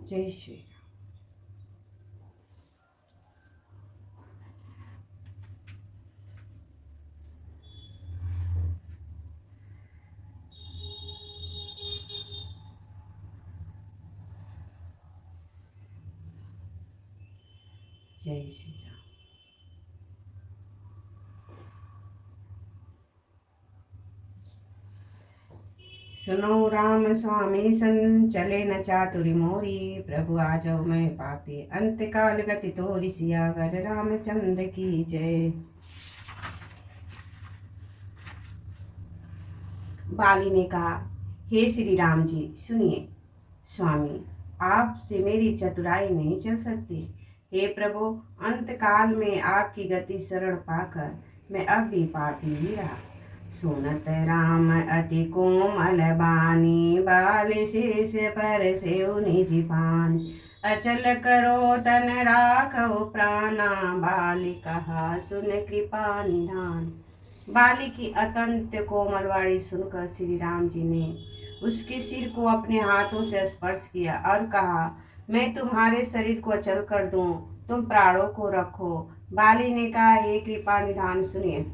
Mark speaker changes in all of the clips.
Speaker 1: जय श्री राम। जय श्री राम। सुनो राम स्वामी सन, चले न चातुरी मोरी। प्रभु आ जाओ मैं पापी, अंत काल गति तोरी। सियावर रामचंद्र की जय। बाली ने कहा, हे श्री राम जी सुनिए। स्वामी, आपसे मेरी चतुराई नहीं चल सकती। हे प्रभु, अंत काल में आपकी गति शरण पाकर मैं अब भी पापी ही रहा। सुनत राम अति कोमल बानी, बाल शेष पर सेउ निज पानी। अचल करो तन राखो प्राणा, बाली कहा सुन कृपा निधान। बाली की अत्यंत कोमल वाणी सुनकर श्री राम जी ने उसके सिर को अपने हाथों से स्पर्श किया और कहा, मैं तुम्हारे शरीर को अचल कर दूं, तुम प्राणों को रखो। बाली ने कहा, हे कृपा निधान सुनिए।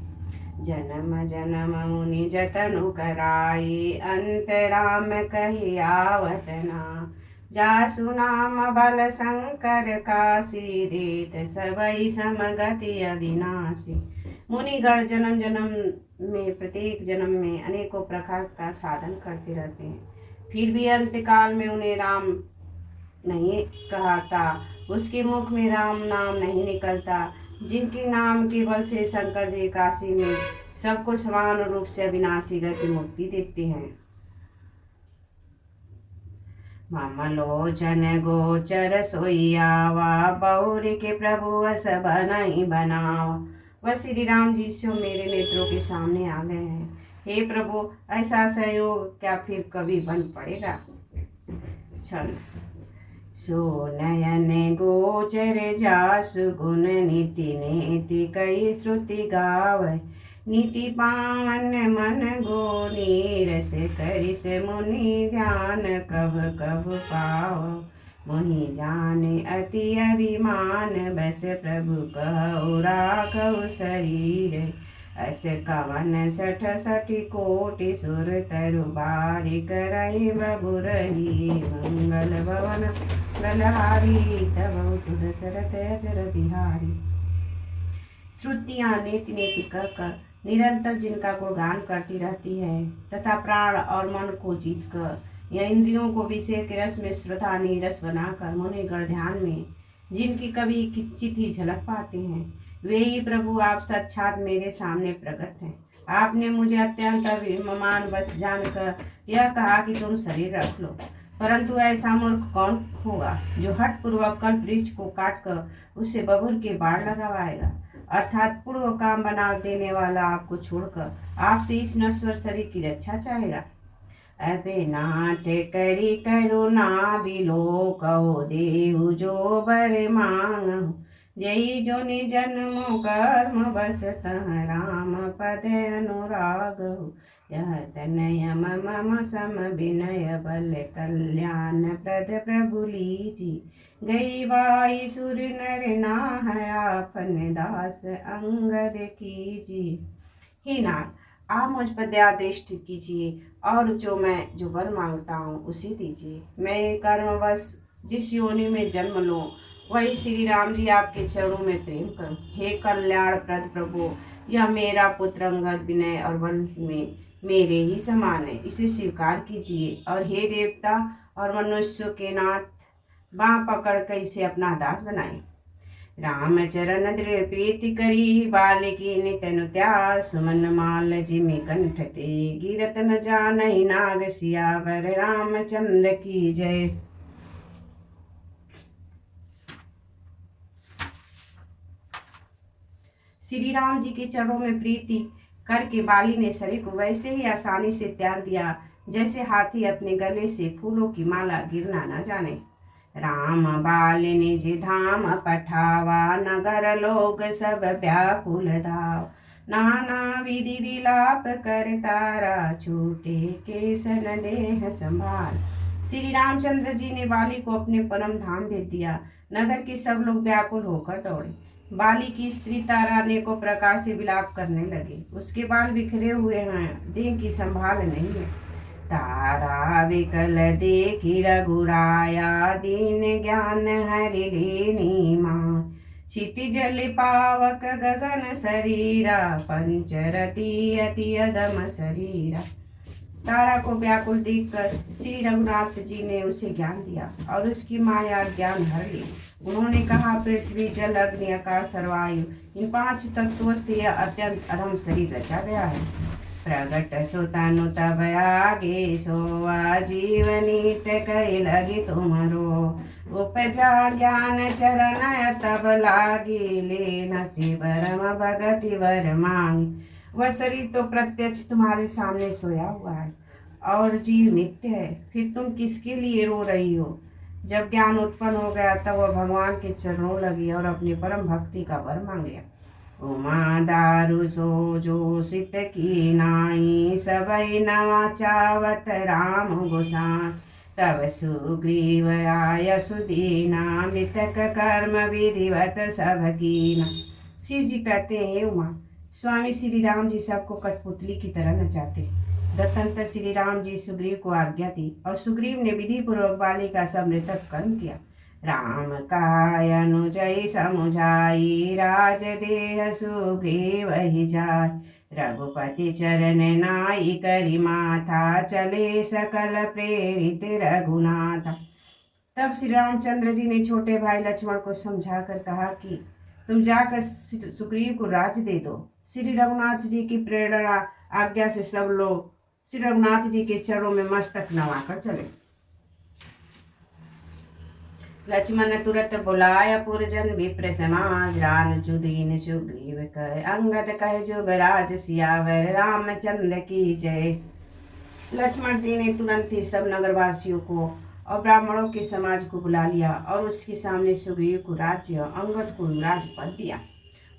Speaker 1: जन्म जन्म मुनि जतनु कराई, अंतराम कही आवत ना। जासु नाम बल शंकर काशी, देत सबई समगति अविनाशी। मुनिगण जन्म जन्म में प्रत्येक जन्म में अनेकों प्रकार का साधन करते रहते हैं, फिर भी अंतकाल में उन्हें राम नहीं कहता, उसके मुख में राम नाम नहीं निकलता। जिनके नाम के बल से शंकर जी काशी में सबको समान रूप से अविनाशी गति मुक्ति देते हैं। मामलोचन गोचर सोइयावा, बहुरी के प्रभु सब नहीं बनावा। वह श्री राम जी से मेरे नेत्रों के सामने आ गए हैं। हे प्रभु, ऐसा संयोग क्या फिर कभी बन पड़ेगा। छंद। सो नयन गोचर जासु गुण, नीति नीति कई श्रुति गावै। नीति पावन मन गो, नीरस करिस मुनि ध्यान। कब कब पाव मोहि जाने अति अभिमान, बस प्रभु कहु राखहु शरीर। अस कवन सठ सठी कोटि सुर, तरु बारी करई प्रभु रही। मंगल भवन गलहारी, तब तुद दशरथ अचर बिहारी। श्रुतियाँ नीति नीति कर निरंतर जिनका गुणगान करती रहती है, तथा प्राण और मन को जीतकर या इंद्रियों को विषय के रस में श्रद्धा नीरस बनाकर मुनिगण ध्यान में जिनकी कभी किंचित ही झलक पाते हैं, वे ही प्रभु आप साक्षात मेरे सामने प्रकट हैं। आपने मुझे अत्यंत अभिमान वश जानकर यह कहा कि तुम शरीर रख लो, परंतु ऐसा मूर्ख कौन होगा जो हठ पूर्वक कल्प वृक्ष को काटकर उससे बबूल के बाढ़ लगावाएगा। अर्थात पूर्व काम बना देने वाला आपको छोड़कर आपसे इस नश्वर शरीर की रक्षा चाहेगा। अबे नाथ करी करुणा बिलो, कहो देहु जो बर मांग। जय जो जन्म कर्म बस तह, राम पद अनुराग। यह तनय मम सम विनय, बल कल्याण प्रद प्रभु लीजी। गई बाई सुर नर नाह, आपन दास अंगद कीजी। हे नाथ, आप मुझ पर दया दृष्टि कीजिए और जो वर मांगता हूँ उसी दीजिए। मैं कर्मवश जिस योनि में जन्म लूँ, वही श्री राम जी आपके चरणों में प्रेम करूँ। हे कल्याण प्रद प्रभु, यह मेरा पुत्र अंगद विनय और बल में मेरे ही समान है, इसे स्वीकार कीजिए। और हे देवता और मनुष्यों के नाथ, बाँ पकड़ कर इसे अपना दास बनाए। राम चरण दृढ़ प्रीति करी, बालिकी नितनु त्याग। सुमन माल जिमि कंठ ते, गिरत न जानहि नाग। सियावर रामचंद्र की जय। श्री राम जी के चरणों में प्रीति करके बाली ने शरीर को वैसे ही आसानी से त्याग दिया जैसे हाथी अपने गले से फूलों की माला गिरना न जाने। राम बाल निज धाम पठावा, नगर लोग सब व्याकुल धाव। नाना विधि विलाप कर तारा, छूटे केसन देह संभाल। श्री रामचंद्र जी ने बाली को अपने परम धाम भेज दिया। नगर के सब लोग व्याकुल होकर दौड़े। बाली की स्त्री तारा अनेकों प्रकार से विलाप करने लगी। उसके बाल बिखरे हुए हैं, देह की संभाल नहीं है। तारा विकल देखी रघुराया, दीन ज्ञान हरि लीनी मां। क्षिति जल पावक गगन शरीरा, पंचरति अति अदम शरीरा। तारा को व्याकुल देखकर श्री रघुनाथ जी ने उसे ज्ञान दिया और उसकी माया ज्ञान हर ली। उन्होंने कहा, पृथ्वी जल अग्नि आकाश सर्वायु, इन 5 तत्वों से यह अत्यंत अधम शरीर रचा गया है। प्रगट सो तनु तब आगे, सोवा जीवनीत कही लगी तुम्हारो। उपजा ज्ञान चरण तब लागी, ले नसी बरम भगति वर मांगी। वह शरीर तो प्रत्यक्ष तुम्हारे सामने सोया हुआ है और जीव नित्य है, फिर तुम किसके लिए रो रही हो। जब ज्ञान उत्पन्न हो गया तब वह भगवान के चरणों लगी और अपनी परम भक्ति का वर मांगे। उमा दारु सो जो सित की नाई, सबई नवा चावत राम गोसाई। तब सुग्रीव आय सुदीना, मृतक कर्म विधिवत सब कीना। शिव जी कहते हैं, उमा स्वामी श्री राम जी सबको कठपुतली की तरह नचाते। दत्तंतर श्री राम जी सुग्रीव को आज्ञा दी और सुग्रीव ने विधि पूर्वक बाली का सब मृतक कर्म किया। राम काय अनुजय समुझाई, राज देह सुग्रीव ही जाय। रघुपति चरण नाई करी माथा, चले सकल प्रेरित रघुनाथा। तब श्री रामचंद्र जी ने छोटे भाई लक्ष्मण को समझाकर कहा कि तुम जाकर सुग्रीव को राज्य दे दो। श्री रघुनाथ जी की प्रेरणा आज्ञा से सब लोग श्री रघुनाथ जी के चरणों में मस्तक नवाकर चले। लक्ष्मण ने तुरंत बुलाया पुरजन विप्र समाज, रानुजु दीन सुग्रीव कहे, अंगद कहे जुबराज सियावर रामचंद्र की जय। लक्ष्मण जी ने तुरंत ही सब नगरवासियों को और ब्राह्मणों के समाज को बुला लिया और उसके सामने सुग्रीव को राज्य, अंगद को राजपद दिया।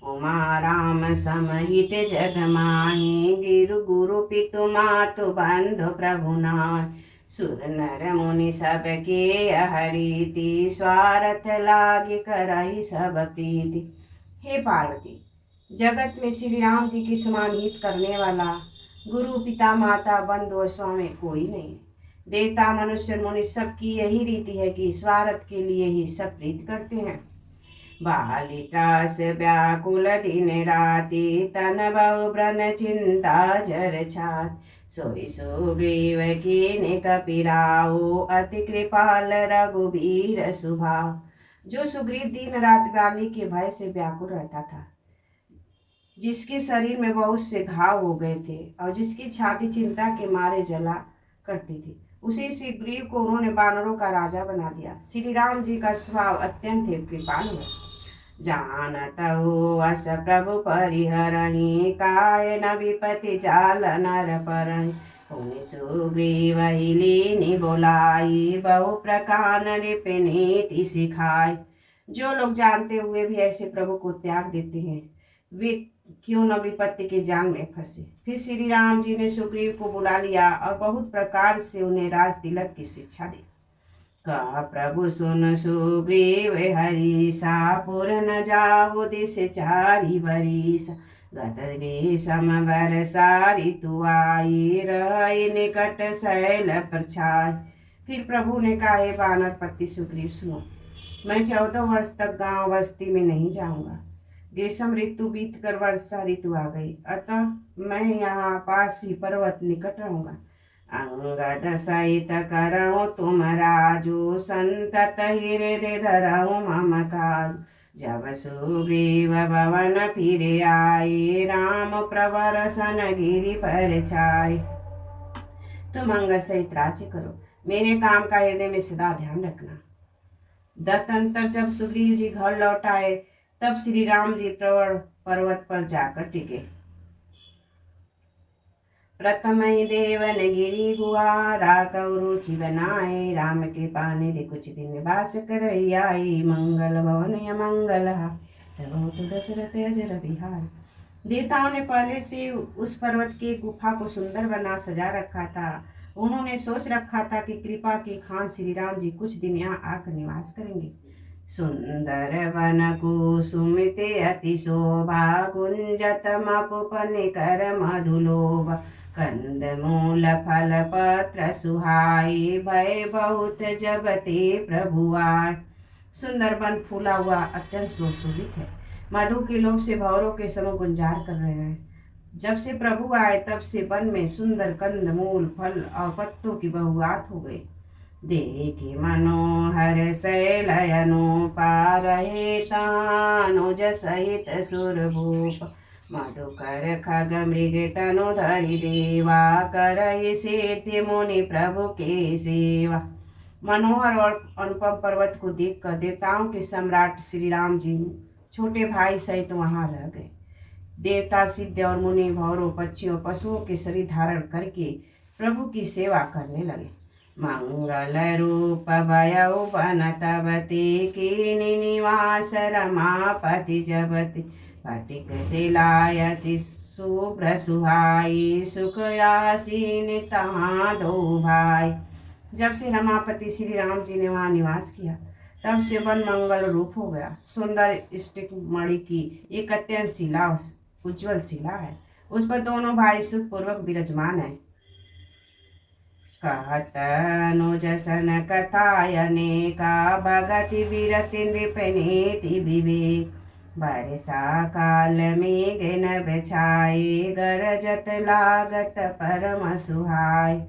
Speaker 1: उमा राम समहित जग माही, गिरु गुरु पितु मातु बंधु प्रभु नाथ। सुर नर मुनि सब के हरिति, स्वार्थ लागे करहि सब प्रीति। हे पार्वती, जगत में श्री राम जी के समान हित करने वाला गुरु पिता माता बंधु और स्वामी कोई नहीं। देवता मनुष्य मुनि सबकी यही रीति है कि स्वार्थ के लिए ही सब प्रीत करते हैं। बाली त्रास व्याकुल दिन राति, तन बहु ब्रन चिंता जर छात। सोई सुग्रीव कीन्ह कपिराऊ, अति कृपाल रघुबीर सुभाव। जो सुग्रीव दिन रात बाली के भय से व्याकुल रहता था, जिसके शरीर में बहुत से घाव हो गए थे और जिसकी छाती चिंता के मारे जला करती थी, उसी सुग्रीव को उन्होंने बानरों का राजा बना दिया। श्री राम जी का स्वभाव अत्यंत कृपालु है। जानत हो अस प्रभु परिहरहि, काय न विपति जाल नर परहि। पुनि सुग्रीव लीनि बोलाई, बहु प्रकार नृपनीति सिखाई। जो लोग जानते हुए भी ऐसे प्रभु को त्याग देते हैं, वे क्यों न विपत्ति के जाल में फंसे। फिर श्री राम जी ने सुग्रीव को बुला लिया और बहुत प्रकार से उन्हें राज तिलक की शिक्षा दी। कहा प्रभु सुन सुग्रीव हरीसा, पुर न जाहु दिस चारि बरीसा। गत ग्रीष्म बरसा ऋतु आई, रही निकट शैल प्रछाई। फिर प्रभु ने कहा, हे वानरपति सुग्रीव सुनो, मैं 14 वर्ष तक गांव बस्ती में नहीं जाऊंगा। ग्रीष्म ऋतु बीत कर वर्षा ऋतु आ गई, अतः मैं यहाँ पास ही पर्वत निकट रहूंगा। अंगद सहित करऊँ तुम राजू, संतत हृदय धरऊँ मम काजू। जब सुग्रीव भवन फिरे आए, राम प्रवर सन गिरि पर छाए। तुम अंगद सहित राज्य करो, मेरे काम का हृदय में सदा ध्यान रखना। दत्तंतर जब सुग्रीव जी घर लौट आए तब श्री राम जी प्रवर पर्वत पर जाकर टिके। प्रथम ही देवन गिरी गुआ, राघव रुचि बनाए। राम कृपा निधि कुछ दिन वास कर आई, मंगल भवन मंगल तब दशरथ अजर बिहार। देवताओं ने पहले से उस पर्वत की गुफा को सुंदर बना सजा रखा था उन्होंने सोच रखा था कि कृपा के खान श्री राम जी कुछ दिन यहाँ आकर निवास करेंगे। सुंदर वन कुसुमिते अति शोभा, गुंजत मपुपनि कर मधुलोभ, कंद मूल फल पत्र सुहाई, भय बहुत जब ते प्रभु आए। सुंदर वन फूला हुआ अत्यंत सुशोभित है, मधु के लोभ से भौरों के समूह गुंजार कर रहे हैं। जब से प्रभु आए तब से वन में सुंदर कंद मूल फल और पत्तों की बहुआत हो गई। देखे मनोहर शैलयनुपा, रहे तानुज सहित सुरभूप, मधुकर खग मृग तनु धरि देवा, करहि सिद्धि मुनि प्रभु के सेवा। मनोहर और अनुपम पर्वत को देखकर देवताओं के सम्राट श्री राम जी छोटे भाई सहित वहां रह गए। देवता सिद्ध और मुनि भौरों पक्षियों पशुओं के शरीर धारण करके प्रभु की सेवा करने लगे। मंगल रूप भयउ बन तबती, कीनि निवास रमापति जबति, फटिक शिलायति शुभ्र सुहाई, सुख आसीन तहाँ दो भाई। जब से रमापति श्री राम जी ने वहाँ निवास किया तब से वन मंगल रूप हो गया। सुंदर स्टिक मणि की एक अत्यंत शिला उज्ज्वल शिला है, उस पर दोनों भाई सुख पूर्वक विराजमान है। कहत अनुज सन कथायने का, भगति विरति नृपनीति विवेक, बरसा काल में गिन बिछाए, गरजत लागत परम सुहाय।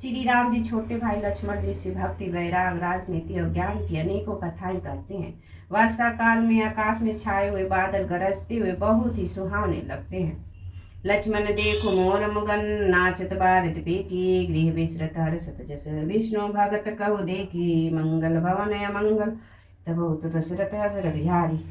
Speaker 1: श्री राम जी छोटे भाई लक्ष्मण जी से भक्ति वैराग राजनीति और ज्ञान की अनेकों कथाएं करते हैं। वर्षा काल में आकाश में छाए हुए बादल गरजते हुए बहुत ही सुहावने लगते हैं। लक्ष्मण देखो मोर मुगन, नाचत बारित पेकी, गृह विश्रत हर्षत जस, विष्णु भगत कहु देखी, मंगल भवन अमंगल तब दशरथ अजर बिहारी।